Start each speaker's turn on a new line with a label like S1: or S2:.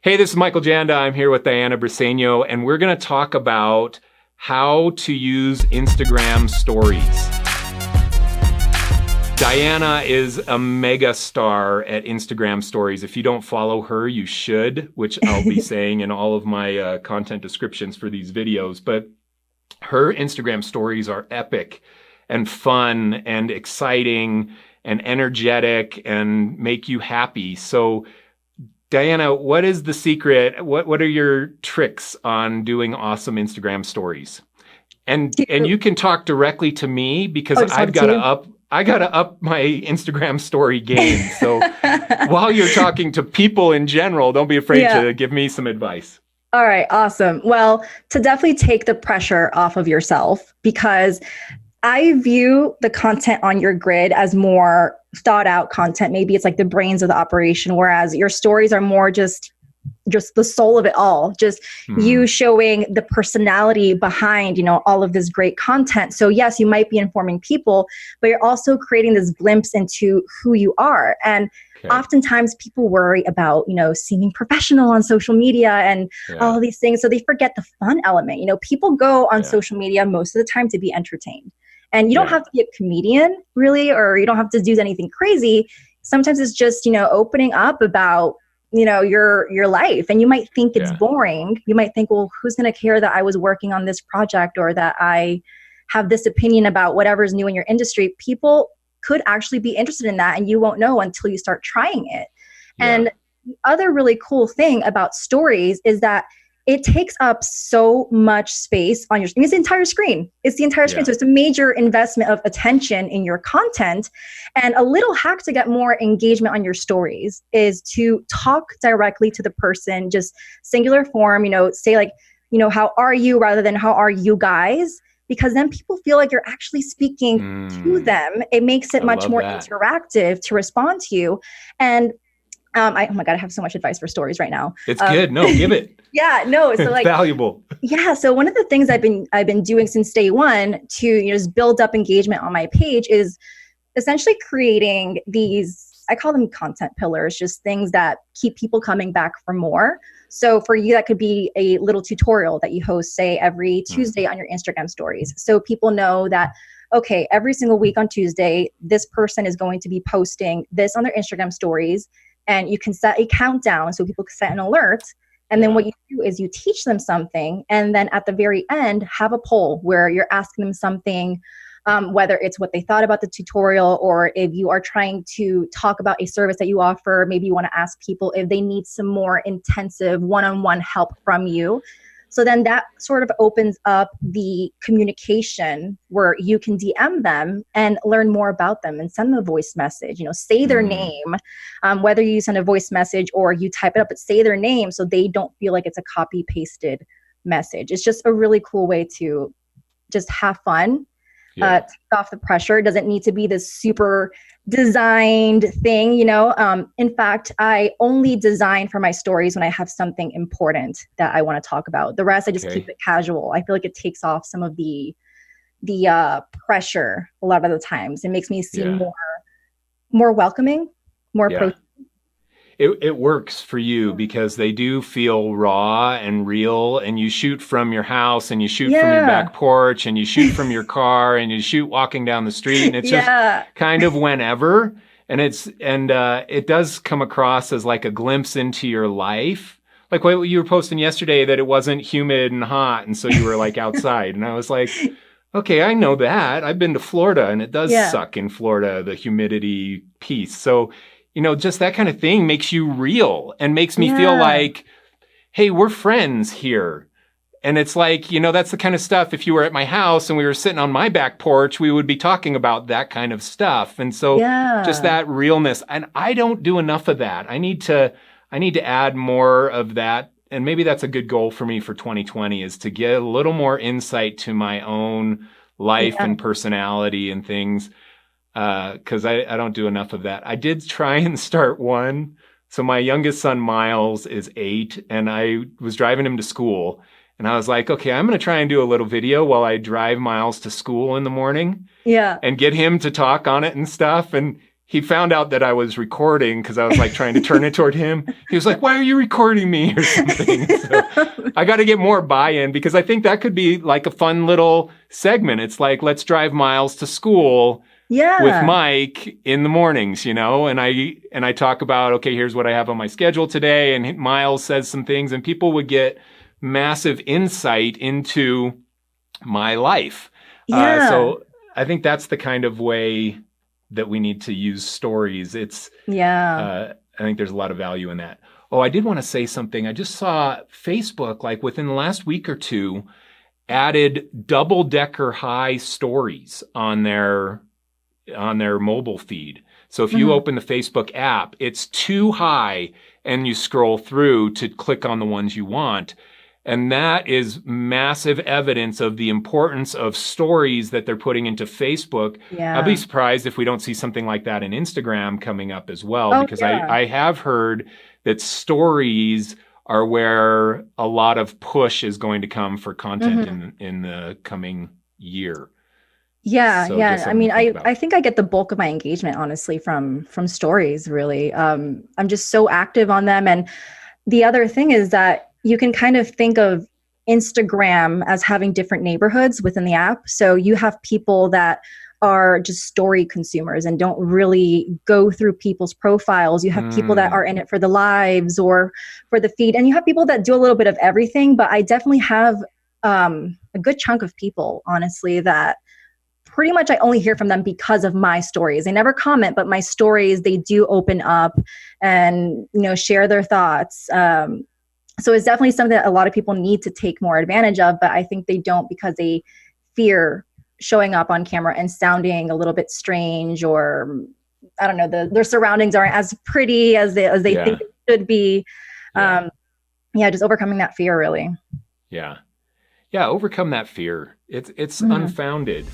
S1: Hey, this is Michael Janda. I'm here with Diana Briceno, and we're going to talk about how to use Instagram stories. Diana is a mega star at Instagram stories. If you don't follow her, you should, which I'll be saying in all of my content descriptions for these videos. But her Instagram stories are epic and fun and exciting and energetic and make you happy. So Diana, what is the secret? What are your tricks on doing awesome Instagram stories? And you can talk directly to me because I gotta up my Instagram story game. So while you're talking to people in general, don't be afraid to give me some advice.
S2: All right, awesome. Well, to definitely take the pressure off of yourself, because I view the content on your grid as more thought out content. Maybe it's like the brains of the operation, whereas your stories are more just the soul of it all, just you showing the personality behind, all of this great content. So yes, you might be informing people, but you're also creating this glimpse into who you are. And oftentimes people worry about, seeming professional on social media and all of these things. So they forget the fun element. People go on social media most of the time to be entertained. And you don't have to be a comedian, really, or you don't have to do anything crazy. Sometimes it's just, opening up about, your life. And you might think it's boring. You might think, well, who's going to care that I was working on this project or that I have this opinion about whatever's new in your industry? People could actually be interested in that, and you won't know until you start trying it. And the other really cool thing about stories is that it takes up so much space on it's the entire screen. It's the entire screen. So it's a major investment of attention in your content. And a little hack to get more engagement on your stories is to talk directly to the person, just singular form, say like, how are you, rather than how are you guys? Because then people feel like you're actually speaking to them. It makes it much more interactive to respond to you. And oh my God, I have so much advice for stories right now.
S1: It's good. No, give it.
S2: So like
S1: valuable.
S2: So one of the things I've been doing since day one to just build up engagement on my page is essentially creating these, I call them content pillars, just things that keep people coming back for more. So for you, that could be a little tutorial that you host, say, every Tuesday on your Instagram stories. So people know that, okay, every single week on Tuesday, this person is going to be posting this on their Instagram stories. And you can set a countdown so people can set an alert. And then what you do is you teach them something. And then at the very end, have a poll where you're asking them something, whether it's what they thought about the tutorial, or if you are trying to talk about a service that you offer, maybe you want to ask people if they need some more intensive one-on-one help from you. So then that sort of opens up the communication where you can DM them and learn more about them and send them a voice message, say their name, whether you send a voice message or you type it up, but say their name so they don't feel like it's a copy pasted message. It's just a really cool way to just have fun, take off the pressure. It doesn't need to be this super designed thing, In fact, I only design for my stories when I have something important that I want to talk about. The rest, I just keep it casual. I feel like it takes off some of the pressure a lot of the times. It makes me seem more welcoming, more approachable.
S1: It works for you because they do feel raw and real, and you shoot from your house and you shoot from your back porch and you shoot from your car and you shoot walking down the street, and it's just kind of whenever. And it does come across as like a glimpse into your life. Like what you were posting yesterday, that it wasn't humid and hot, and so you were like outside. And I was like, okay, I know that. I've been to Florida, and it does suck in Florida, the humidity piece. So just that kind of thing makes you real and makes me feel like, hey, we're friends here. And it's like, that's the kind of stuff, if you were at my house and we were sitting on my back porch, we would be talking about that kind of stuff. And so just that realness. And I don't do enough of that. I need to add more of that. And maybe that's a good goal for me for 2020, is to get a little more insight to my own life and personality and things. Cause I don't do enough of that. I did try and start one. So my youngest son, Miles, is 8, and I was driving him to school, and I was like, okay, I'm going to try and do a little video while I drive Miles to school in the morning. And get him to talk on it and stuff. And he found out that I was recording because I was like trying to turn it toward him. He was like, "Why are you recording me?" or something. So I got to get more buy-in because I think that could be like a fun little segment. It's like, let's drive Miles to school with Mike in the mornings, and I talk about, okay, here's what I have on my schedule today. And Miles says some things and people would get massive insight into my life.
S2: Yeah.
S1: So I think that's the kind of way that we need to use stories. I think there's a lot of value in that. Oh, I did want to say something. I just saw Facebook, like within the last week or two, added double-decker high stories on their mobile feed. So if you open the Facebook app, it's too high and you scroll through to click on the ones you want. And that is massive evidence of the importance of stories that they're putting into Facebook.
S2: Yeah.
S1: I'll be surprised if we don't see something like that in Instagram coming up as well, because I have heard that stories are where a lot of push is going to come for content in the coming year.
S2: Yeah, so yeah. I mean, I think I get the bulk of my engagement, honestly, from stories, really. I'm just so active on them. And the other thing is that you can kind of think of Instagram as having different neighborhoods within the app. So you have people that are just story consumers and don't really go through people's profiles. You have people that are in it for the lives or for the feed. And you have people that do a little bit of everything. But I definitely have a good chunk of people, honestly, that pretty much I only hear from them because of my stories. They never comment, but my stories, they do open up and, share their thoughts. So it's definitely something that a lot of people need to take more advantage of, but I think they don't because they fear showing up on camera and sounding a little bit strange, or I don't know, their surroundings aren't as pretty as they think it should be. Just overcoming that fear, really.
S1: Yeah, overcome that fear. It's unfounded.